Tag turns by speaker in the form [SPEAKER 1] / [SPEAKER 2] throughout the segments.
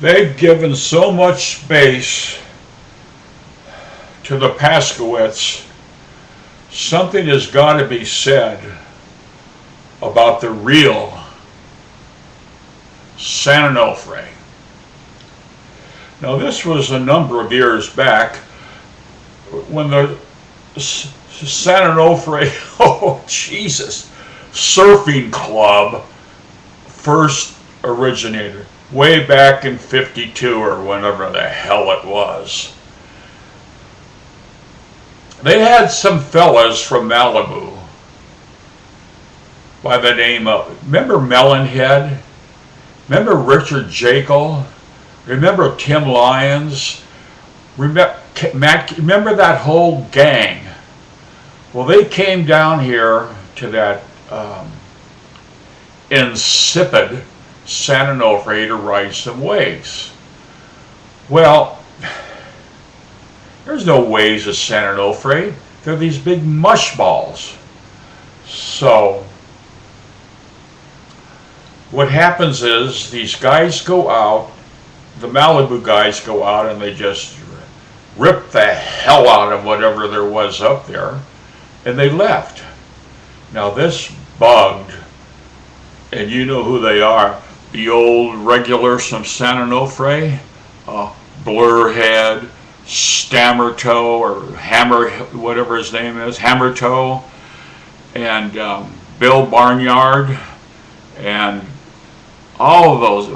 [SPEAKER 1] They've given so much space to the Paskowitz. Something has got to be said about the real San Onofre. Now, this was a number of years back when the San Onofre, oh Jesus, surfing club first originated, way back in '52 or whenever the hell it was. They had some fellas from Malibu by the name of, remember Melonhead? Remember Richard Jekyll? Remember Tim Lyons? Remember that whole gang? Well, they came down here to that insipid San Onofre to ride some waves. Well, there's no waves at San Onofre. They're these big mush balls. So what happens is these guys go out, the Malibu guys go out, and they just rip the hell out of whatever there was up there, and they left. Now this bugged, and you know who they are, the old regulars from San Onofre, Blurhead, Stammertoe, or Hammer, whatever his name is, Hammertoe, and Bill Barnyard, and all of those,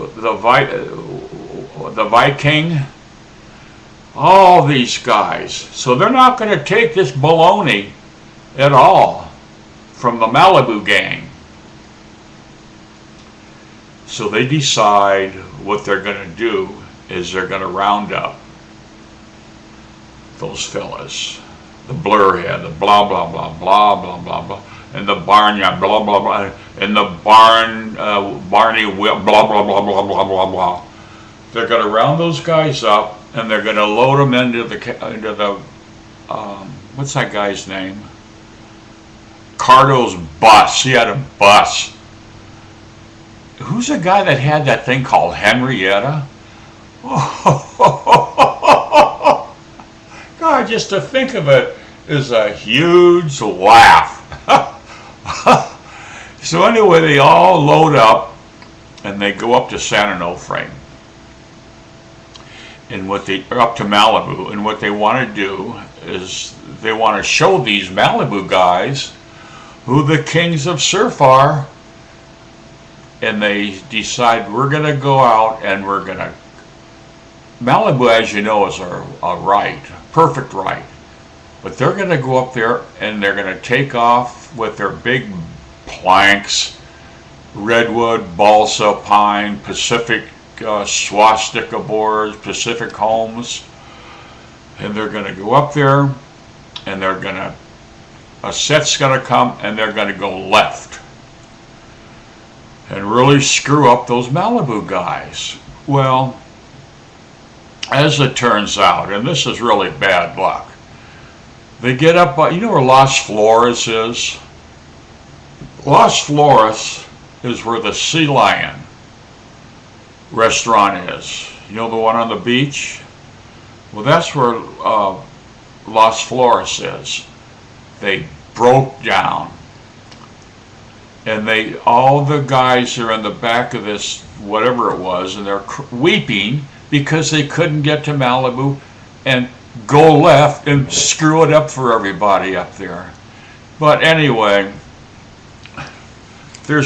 [SPEAKER 1] the Viking, all these guys. So they're not going to take this baloney at all from the Malibu gang. So they decide what they're going to do is they're going to round up those fellas, the Blurhead, the blah blah blah blah blah blah blah, and the Barnyard, blah blah blah, and the Barney blah blah blah blah blah blah blah. They're going to round those guys up, and they're going to load them into the what's that guy's name? Cardo's bus. He had a bus. Who's the guy that had that thing called Henrietta? God, just to think of it is a huge laugh. So anyway, they all load up and they go up to San Onofre. And up to Malibu, and what they want to do is they want to show these Malibu guys who the kings of surf are, and they decide we're going to go out and we're going to, Malibu, as you know, is a right, perfect right, but they're going to go up there and they're going to take off with their big planks, redwood, balsa, pine, Pacific swastika boards, Pacific homes, and they're going to go up there and they're going to, a set's going to come and they're going to go left and really screw up those Malibu guys. Well, as it turns out, and this is really bad luck, they get up, you know where Las Flores is? Las Flores is where the Sea Lion restaurant is. You know the one on the beach? Well, that's where Las Flores is. They broke down, and all the guys are in the back of this whatever it was, and they're weeping because they couldn't get to Malibu and go left and screw it up for everybody up there. But anyway, there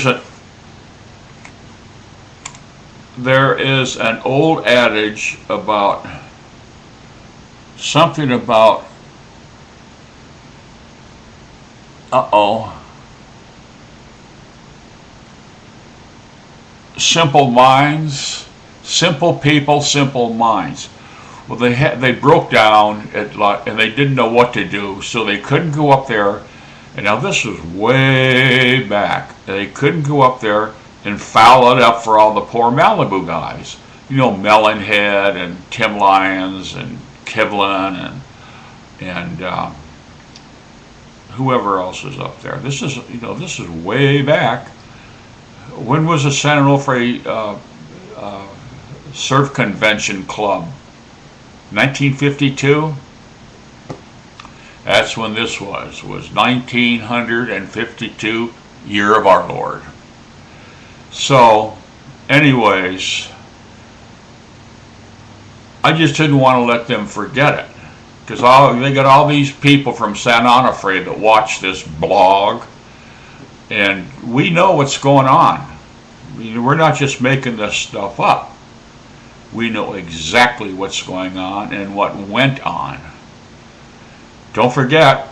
[SPEAKER 1] is an old adage about something about simple minds, simple people, simple minds. Well, they broke down and they didn't know what to do, so they couldn't go up there. And now this was way back. They couldn't go up there and foul it up for all the poor Malibu guys. You know, Melonhead and Tim Lyons and Kivlin and whoever else is up there. This is way back. When was the San Onofre Surf Convention Club. 1952. That's when this was 1952, year of our Lord. So, anyways, I just didn't want to let them forget it. Because they got all these people from San Onofre that watch this blog, and we know what's going on. I mean, we're not just making this stuff up. We know exactly what's going on and what went on. Don't forget,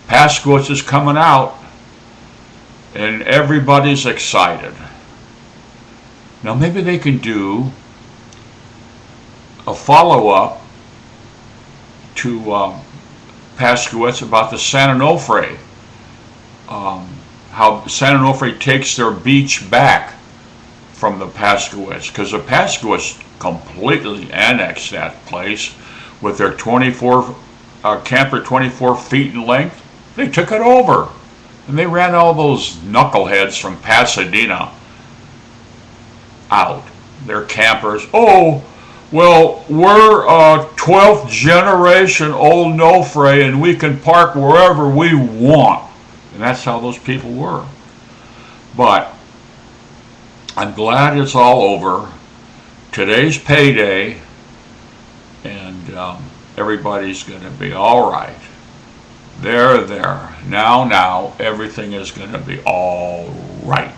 [SPEAKER 1] Paskowitz is coming out, and everybody's excited. Now maybe they can do a follow-up to Paskowitz about the San Onofre, how San Onofre takes their beach back from the Paskowitz, because the Paskowitz completely annexed that place with their 24 camper 24 feet in length. They took it over, and they ran all those knuckleheads from Pasadena out. Their campers. Oh, well, we're 12th generation Old Onofre, and we can park wherever we want. And that's how those people were. But I'm glad it's all over. Today's payday, and everybody's going to be all right. There. Now, everything is going to be all right.